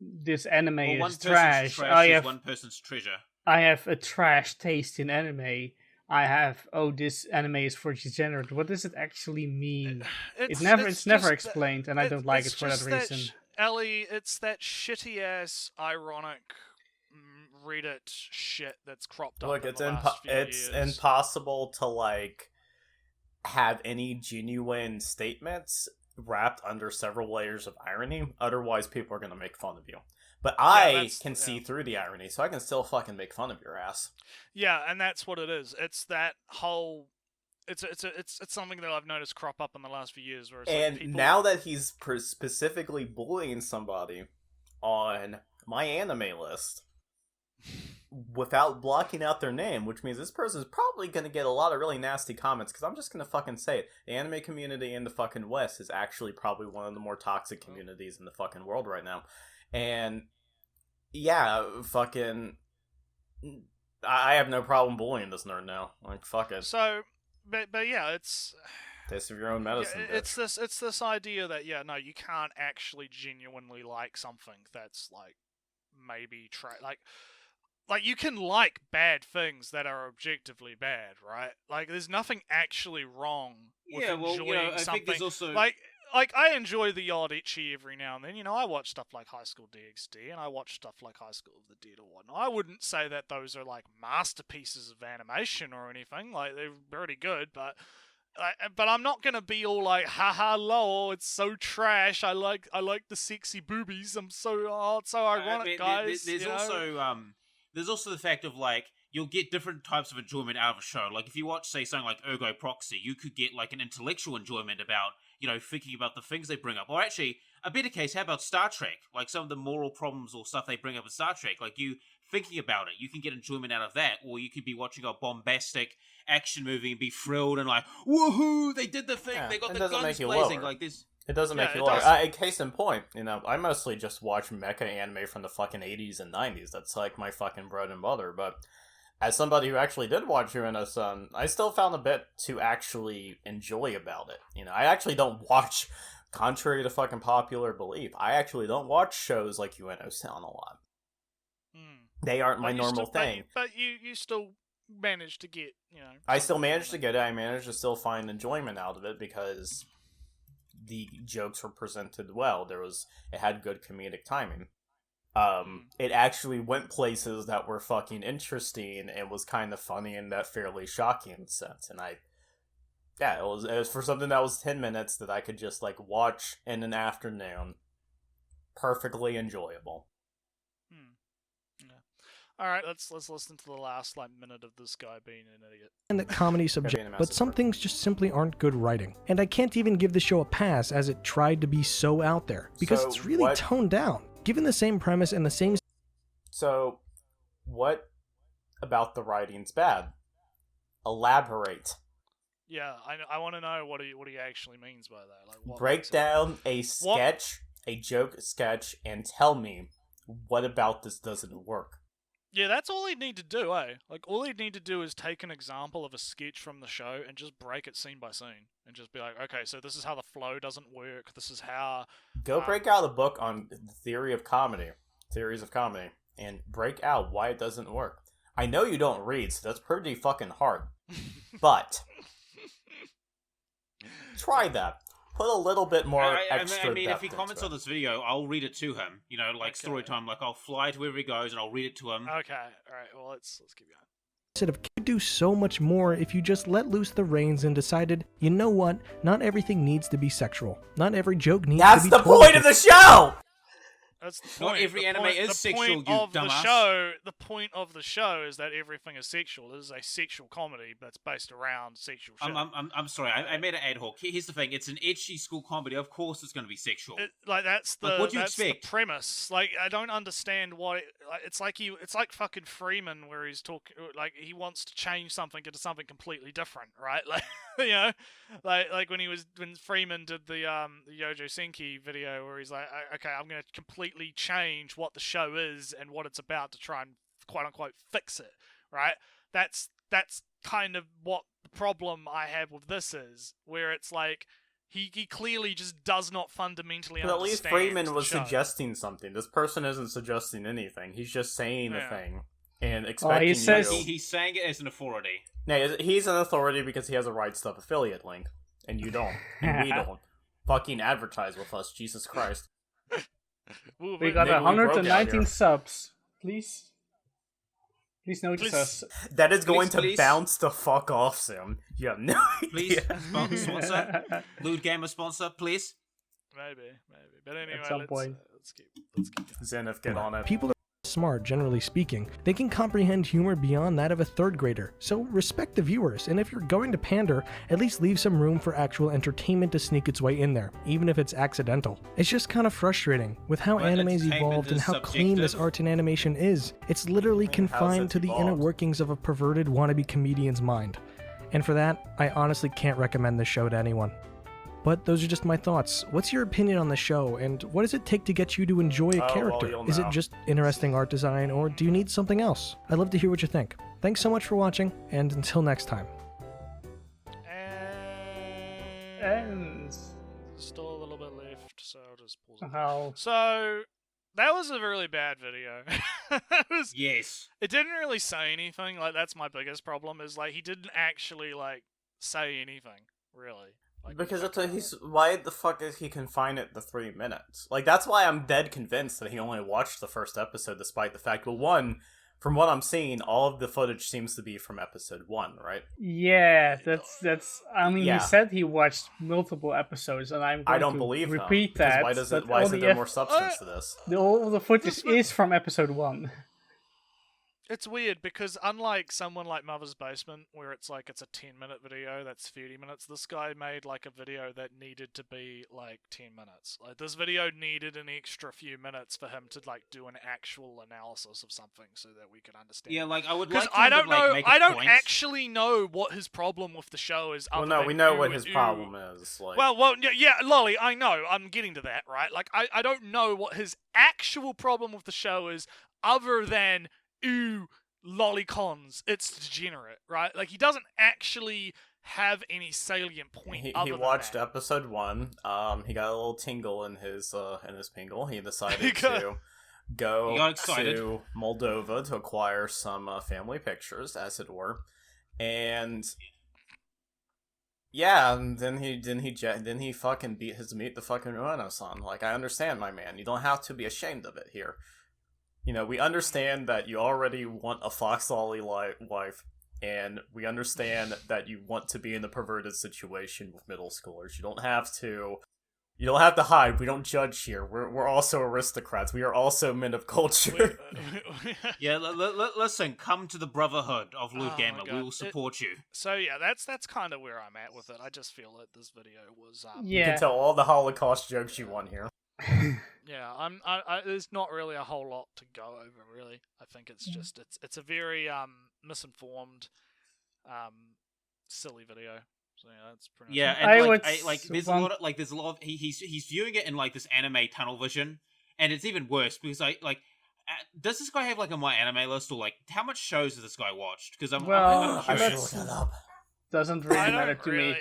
this anime is trash. One person's treasure. I have a trash taste in anime. I have, oh, this anime is for degenerate. What does it actually mean? It's never explained, and I don't like it for that reason. Ellie, it's that shitty ass ironic Reddit shit that's cropped up. Look, in it's the last few it's years. impossible to like have any genuine statements wrapped under several layers of irony. Otherwise, people are gonna make fun of you. But I can see through the irony, so I can still fucking make fun of your ass. Yeah, and that's what it is. It's that whole. It's something that I've noticed crop up in the last few years. Where it's and like people... now that he's specifically bullying somebody on my anime list without blocking out their name, which means this person is probably going to get a lot of really nasty comments, because I'm just going to fucking say it. The anime community in the fucking West is actually probably one of the more toxic communities in the fucking world right now. And yeah, fucking, I have no problem bullying this nerd now. Like, fuck it. So, but yeah, it's taste of your own medicine. Yeah, it's this idea that you can't actually genuinely like something that's like maybe like you can like bad things that are objectively bad, right? Like, there's nothing actually wrong with enjoying I something. think there's also... Like, I enjoy the odd itchy every now and then. I watch stuff like High School DxD, and I watch stuff like High School of the Dead or whatnot. I wouldn't say that those are, like, masterpieces of animation or anything. Like, they're pretty good, but I'm not gonna be all like, haha, lol, it's so trash. I like the sexy boobies. It's so ironic, guys. There's also the fact of, like, you'll get different types of enjoyment out of a show. Like, if you watch, say, something like Ergo Proxy, you could get, like, an intellectual enjoyment about, thinking about the things they bring up. Or actually, a better case, how about Star Trek? Like, some of the moral problems or stuff they bring up in Star Trek. Like, you thinking about it, you can get enjoyment out of that. Or you could be watching a bombastic action movie and be thrilled and like, woohoo, they did the thing, they got the guns blazing. Like, this... It doesn't make you lower. Case in point, I mostly just watch mecha anime from the fucking 80s and 90s. That's like my fucking bread and butter. But as somebody who actually did watch Ueno-san, I still found a bit to actually enjoy about it. I actually don't watch, contrary to fucking popular belief, I actually don't watch shows like Ueno-san a lot. They aren't my normal thing. But you still manage to get, I still managed to get it. I managed to still find enjoyment out of it because the jokes were presented well. It had good comedic timing. It actually went places that were fucking interesting and was kind of funny in that fairly shocking sense. And it was for something that was 10 minutes that I could just like watch in an afternoon. Perfectly enjoyable. All right, let's listen to the last minute of this guy being an idiot. And that comedy subject, but some things just simply aren't good writing. And I can't even give the show a pass as it tried to be so out there, because it's really toned down. Given the same premise and the same... So, what about the writing's bad? Elaborate. Yeah, I want to know what he actually means by that. Like, what break down a sketch, a joke sketch, and tell me what about this doesn't work. Yeah, that's all he'd need to do, eh? Like, all he'd need to do is take an example of a sketch from the show and just break it scene by scene. And just be like, okay, so this is how the flow doesn't work. This is how... Go break out a book on the theories of comedy, and break out why it doesn't work. I know you don't read, so that's pretty fucking hard. But... try that. Put a little bit more extra depth if he comments on this video, I'll read it to him. Story time. Like, I'll fly to wherever he goes and I'll read it to him. Okay, alright, well, let's keep going. could do so much more if you just let loose the reins and decided, you know what, not everything needs to be sexual. Not every joke needs to be That's the told point of the show! That's the Not point. every The anime point- is the sexual, point you of the dumbass. show. The point of the show is that everything is sexual. This is a sexual comedy that's based around sexual shit. I'm sorry, I made it ad hoc. Here's the thing: it's an edgy school comedy. Of course, it's going to be sexual. That's the Like, what do you that's expect? the premise. Like, I don't understand why. It's like fucking Freeman, where he's talking like he wants to change something into something completely different, right? Like, you know, like when Freeman did the Yojo Senki video, where he's like, okay, I'm gonna completely change what the show is and what it's about to try and quote unquote fix it, right? That's kind of what the problem I have with this is, where it's like he clearly just does not fundamentally But at least understand Freeman the was show. suggesting something. This person isn't suggesting anything. He's just saying a Yeah. thing and expecting says- you. He's saying it as an authority. No, he's an authority because he has a Right Stuff affiliate link, and you don't, and we don't. Fucking advertise with us, Jesus Christ. Ooh, We got Maybe we broke out 119 here. subs. Please notice Please. us. That is going to Please. bounce the fuck off soon. You have no Please, idea. sponsor, Lewd Gamer sponsor, please. maybe. But anyway, some let's, point. let's keep going. Zenith, get on it. People are smart, generally speaking. They can comprehend humor beyond that of a third grader. So respect the viewers, and if you're going to pander, at least leave some room for actual entertainment to sneak its way in there, even if it's accidental. It's just kind of frustrating with how But anime's entertainment evolved and is how clean this subjective. art and animation is. It's literally How's confined it to the inner evolved? workings of a perverted wannabe comedian's mind. And for that, I honestly can't recommend this show to anyone. But those are just my thoughts. What's your opinion on the show, and what does it take to get you to enjoy a Oh, well, character? you'll Is it know. just interesting art design, or do you need something else? I'd love to hear what you think. Thanks so much for watching, and until next time. And And still a little bit left, so I'll just pause it. how? So that was a really bad video. Yes. It didn't really say anything. Like, that's my biggest problem. Is like he didn't actually like say anything really. Like, Because why the fuck is he confined it to 3 minutes? Like, that's why I'm dead convinced that he only watched the first episode, despite the fact, well, one, from what I'm seeing, all of the footage seems to be from episode 1, right? Yeah, that's. I mean, Yeah. he said he watched multiple episodes, and I'm going I don't to believe him. repeat because that. Why does but it? Why all isn't the there more substance to this? all the footage is from episode 1. it's weird because unlike someone like Mother's Basement, where it's like it's a 10-minute video that's 30 minutes, this guy made like a video that needed to be like 10 minutes. Like, this video needed an extra few minutes for him to like do an actual analysis of something so that we could understand. Yeah, like I would Because like I him don't to, like, know, make a I don't point. actually know what his problem with the show is. Well, other no, than we know ooh what and his ooh. problem is. Like, Well, yeah, Lolly, I know. I'm getting to that, right? Like, I don't know what his actual problem with the show is, other than ooh, lollicons. It's degenerate, right? Like, he doesn't actually have any salient point. he other than watched that. episode 1. He got a little tingle in his pingle. He decided He got- to go He got excited. to Moldova to acquire some family pictures, as it were, and yeah, and then he fucking beat his meat the fucking Renaissance. Like, I understand, my man. You don't have to be ashamed of it here. You know, we understand that you already want a Fox Lolly wife, and we understand that you want to be in a perverted situation with middle schoolers. You don't have to hide. We don't judge here. We're also aristocrats. We are also men of culture. Yeah, listen, come to the brotherhood of Lewd Oh, Gamer. my We God. will support you. So yeah, that's kind of where I'm at with it. I just feel that this video was You Yeah. can tell all the Holocaust jokes you want here. Yeah, I there's not really a whole lot to go over, really. I think it's just it's a very misinformed, silly video. So yeah, that's pretty much Yeah, it. and I like, would there's want- a lot of there's a lot of he's viewing it in like this anime tunnel vision, and it's even worse because does this guy have like a my anime list, or like how much shows has this guy watched? Because Well, I should that's- look that up. Doesn't really I matter don't to really. me.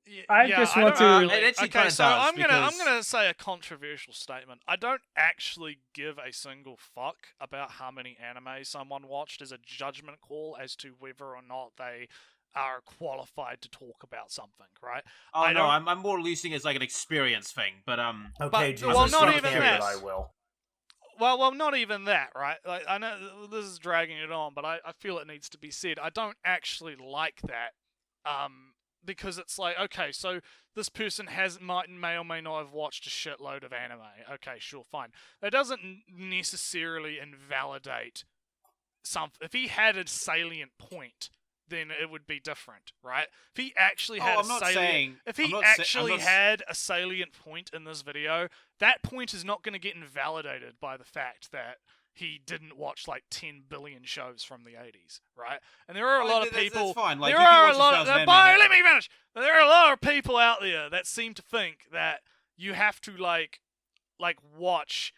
Yeah, I yeah, just I want don't to- really- It actually Okay, kinda so does, I'm because- gonna say a controversial statement. I don't actually give a single fuck about how many anime someone watched as a judgment call as to whether or not they are qualified to talk about something, right? Oh I no, don't- I'm more using it as like an experience thing, but Okay, But- Jesus, well, not fuck even you, that. I will. well, not even that, right? Like, I know this is dragging it on, but I feel it needs to be said. I don't actually like that, because it's like, okay, so this person may or may not have watched a shitload of anime. Okay, sure, fine. That doesn't necessarily invalidate something. If he had a salient point, then it would be different, right? If he actually had had a salient point in this video, that point is not going to get invalidated by the fact that he didn't watch like 10 billion shows from the 80s, right? And there are a lot of people. That's fine. Like, there are a lot of. Let me finish. There are a lot of people out there that seem to think that you have to like watch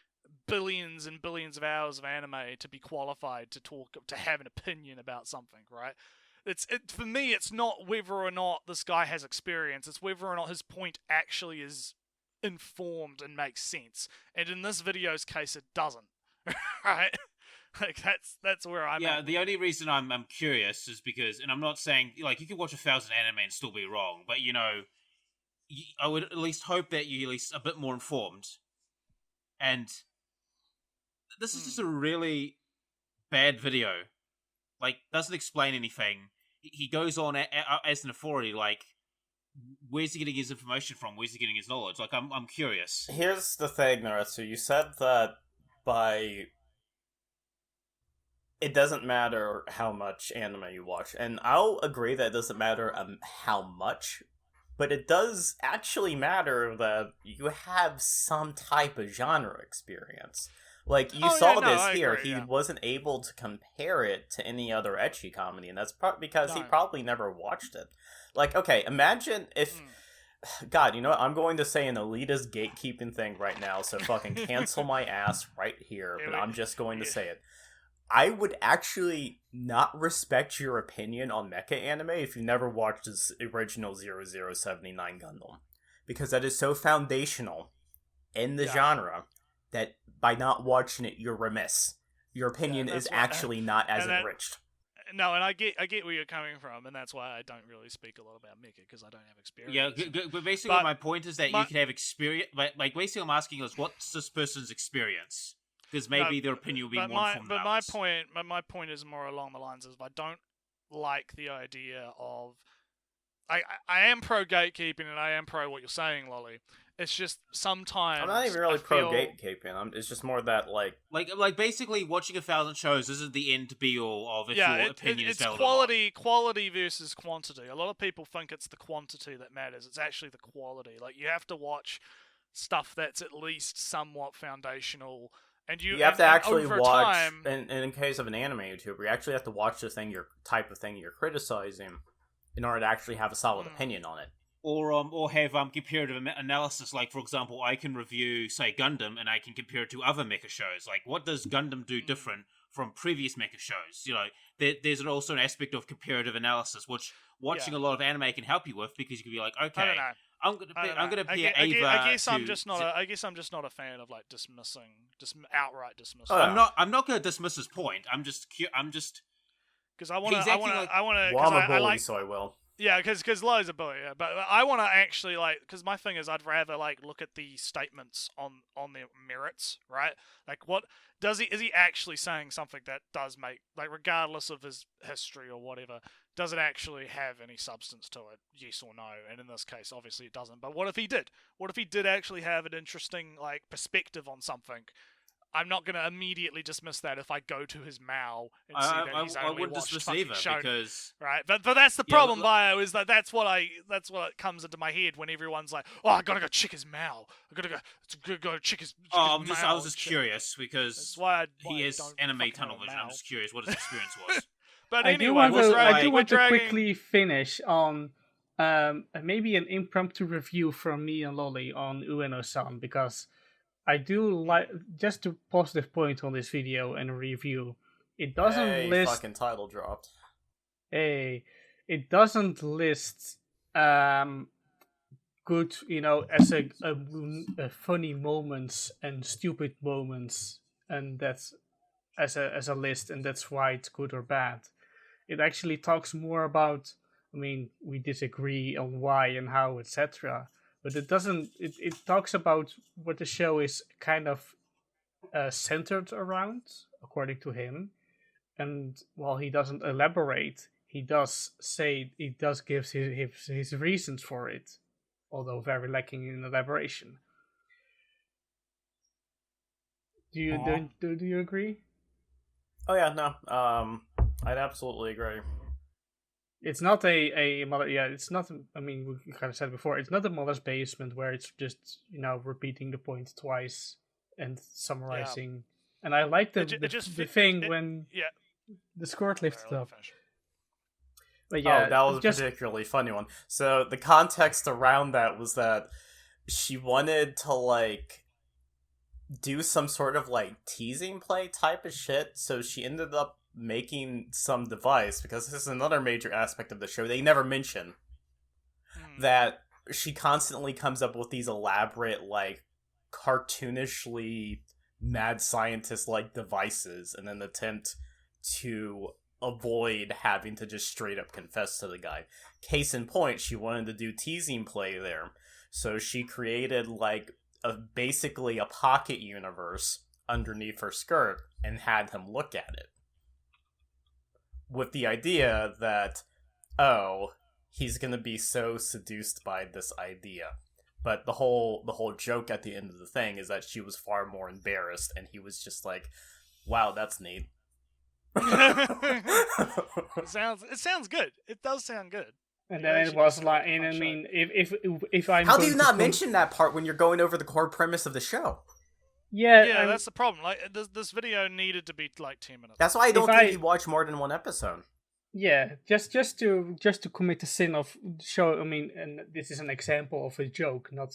billions and billions of hours of anime to be qualified to have an opinion about something, right? For me, it's not whether or not this guy has experience. It's whether or not his point actually is informed and makes sense. And in this video's case, it doesn't. Right? Like that's where I'm. Yeah, at. the only reason I'm curious is because, and I'm not saying like you can watch 1,000 anime and still be wrong, but I would at least hope that you're at least a bit more informed. And this is just a really bad video. Like, doesn't explain anything. He goes on as an authority, like, where's he getting his information from? Where's he getting his knowledge? Like, I'm curious. Here's the thing, Naruto. You said that it doesn't matter how much anime you watch, and I'll agree that it doesn't matter how much, but it does actually matter that you have some type of genre experience. Like, you saw this here, agree, he wasn't able to compare it to any other ecchi comedy, and that's because he probably never watched it. Like, okay, imagine if... God, you know what? I'm going to say an elitist gatekeeping thing right now, so fucking cancel my ass right here, but I'm just going to say it. I would actually not respect your opinion on mecha anime if you never watched this original 0079 Gundam. Because that is so foundational in the genre that by not watching it, you're remiss. Your opinion is actually not as enriched. No, and I get where you're coming from, and that's why I don't really speak a lot about mecha, because I don't have experience. Yeah, but basically my point is that you can have experience, but like basically I'm asking is what's this person's experience? Because maybe their opinion will be more informed. But my point is more along the lines of I don't like the idea of I am pro gatekeeping and I am pro what you're saying, Lolly. It's just sometimes I'm not even really pro gatekeeping. It's just more that like basically watching 1,000 shows isn't the end be all of if your opinion is valid. It's quality versus quantity. A lot of people think it's the quantity that matters. It's actually the quality. Like, you have to watch stuff that's at least somewhat foundational. And you have to actually watch, time, in case of an anime YouTuber, you actually have to watch the type of thing you're criticizing in order to actually have a solid opinion on it. Or have comparative analysis. Like, for example, I can review, say, Gundam, and I can compare it to other mecha shows. Like, what does Gundam do different from previous mecha shows? You know, there's also an aspect of comparative analysis, which watching a lot of anime can help you with, because you can be like, okay, I don't know. I'm gonna pair Ava. I guess I'm just not a fan of like outright dismissing. I'm not gonna dismiss his point. I'm just because I want to. Well, I'm a bully, so I will. Yeah, because Lo's a bully. Yeah. But I want to actually because my thing is I'd rather look at the statements on their merits, right? Like, what is he actually saying something that does make, like, regardless of his history or whatever, does it actually have any substance to it? Yes or no? And in this case, obviously it doesn't. But what if he did? What if he did actually have an interesting perspective on something? I'm not going to immediately dismiss that if I go to his Mao and see that he's only watched fucking shonen, because right? But that's the problem, Bio, is that's what comes into my head when everyone's like, oh, I gotta go check his Mao. I gotta go check his. I was just curious because he has anime tunnel vision. I'm just curious what his experience was. But I anyway, do want to quickly finish on maybe an impromptu review from me and Lolly on Ueno-san, because I do like, just to positive point on this video and review, it doesn't list fucking title dropped. It doesn't list good, as a funny moments and stupid moments, and that's as a list, and that's why it's good or bad. It actually talks more about, we disagree on why and how, etc. But it doesn't. It talks about what the show is kind of centered around, according to him. And while he doesn't elaborate, he does give his reasons for it, although very lacking in elaboration. Do you agree? Oh yeah, no. I'd absolutely agree. It's not a mother. Yeah, it's not. I mean, we kind of said before. It's not a mother's basement where it's just repeating the point twice and summarizing. And I like the thing when the skirt lifted up. But yeah, that was a particularly funny one. So the context around that was that she wanted to like do some sort of like teasing play type of shit, so she ended up making some device, because this is another major aspect of the show they never mention, that she constantly comes up with these elaborate, like, cartoonishly mad scientist like devices in an attempt to avoid having to just straight up confess to the guy. Case in point, she wanted to do teasing play there, so she created like basically a pocket universe underneath her skirt and had him look at it, with the idea that, oh, he's gonna be so seduced by this idea. But the whole joke at the end of the thing is that she was far more embarrassed, and he was just like, wow, that's neat. It sounds good. It does sound good. And then it was like, and I mean, if I'm how do you not mention that part when you're going over the core premise of the show? Yeah, that's the problem. Like, this video needed to be like 10 minutes. That's why I don't think you watch more than one episode. Yeah, just to commit the sin of show. I mean, and this is an example of a joke, not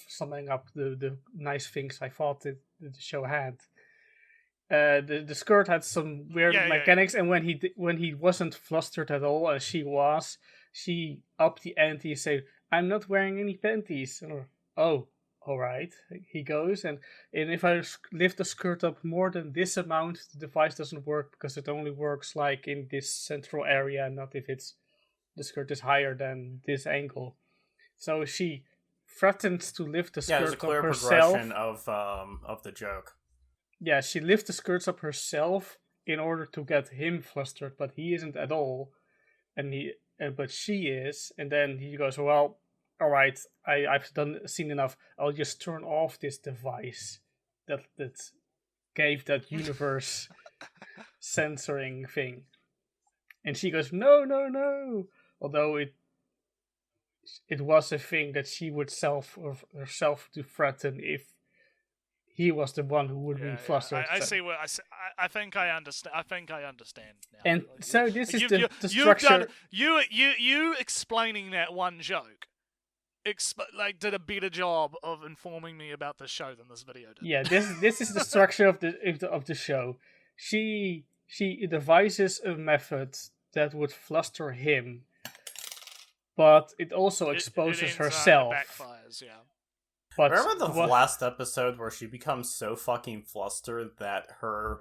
summing up the nice things I thought that the show had. The skirt had some weird mechanics, and when he wasn't flustered at all, as she was, she upped the ante and said, "I'm not wearing any panties." Or, oh, all right. He goes, and if I lift the skirt up more than this amount, the device doesn't work, because it only works like in this central area, not if the skirt is higher than this angle. So she threatens to lift the skirt there's a clear up herself. progression of the joke. Yeah, she lifts the skirts up herself in order to get him flustered, but he isn't at all, but she is. And then he goes, "Well, all right, I've seen enough. I'll just turn off this device that gave that universe censoring thing." And she goes, "No, no, no!" Although it was a thing that she would herself to threaten if he was the one who would be flustered. I see what I think I understand. I think I understand now. And so this is the structure. You explaining that one joke, did a better job of informing me about the show than this video did. Yeah, this is the structure of the show. She devises a method that would fluster him, but it also exposes herself. Backfires, yeah. But remember the last episode where she becomes so fucking flustered that her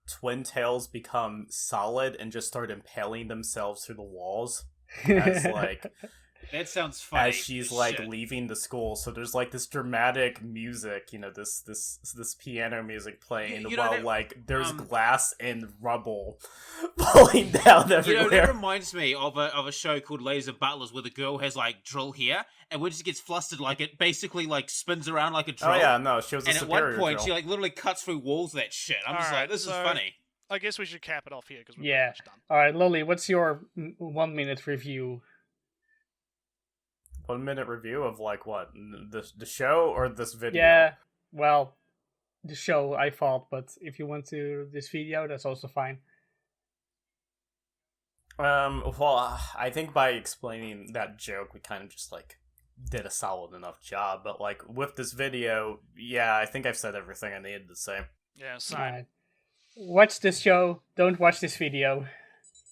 twin tails become solid and just start impaling themselves through the walls? As like that sounds funny. As she's like leaving the school, so there's like this dramatic music, this piano music playing, while like there's glass and rubble falling down everywhere. That reminds me of a show called Laser Butlers, where the girl has like drill hair, and when she gets flustered, like it basically like spins around like a drill. Oh yeah, no, she was a superior And at one point, drill. she like literally cuts through walls. That shit. I'm just like, this is funny. I guess we should cap it off here because we're pretty much done. All right, Lolly, what's your 1 minute review? 1 minute review of like what? The show or this video? Yeah, well, the show I thought, but if you want to this video, that's also fine. Well, I think by explaining that joke, we kind of just like did a solid enough job. But like with this video, yeah, I think I've said everything I needed to say. Yeah, same. Right. Watch this show. Don't watch this video.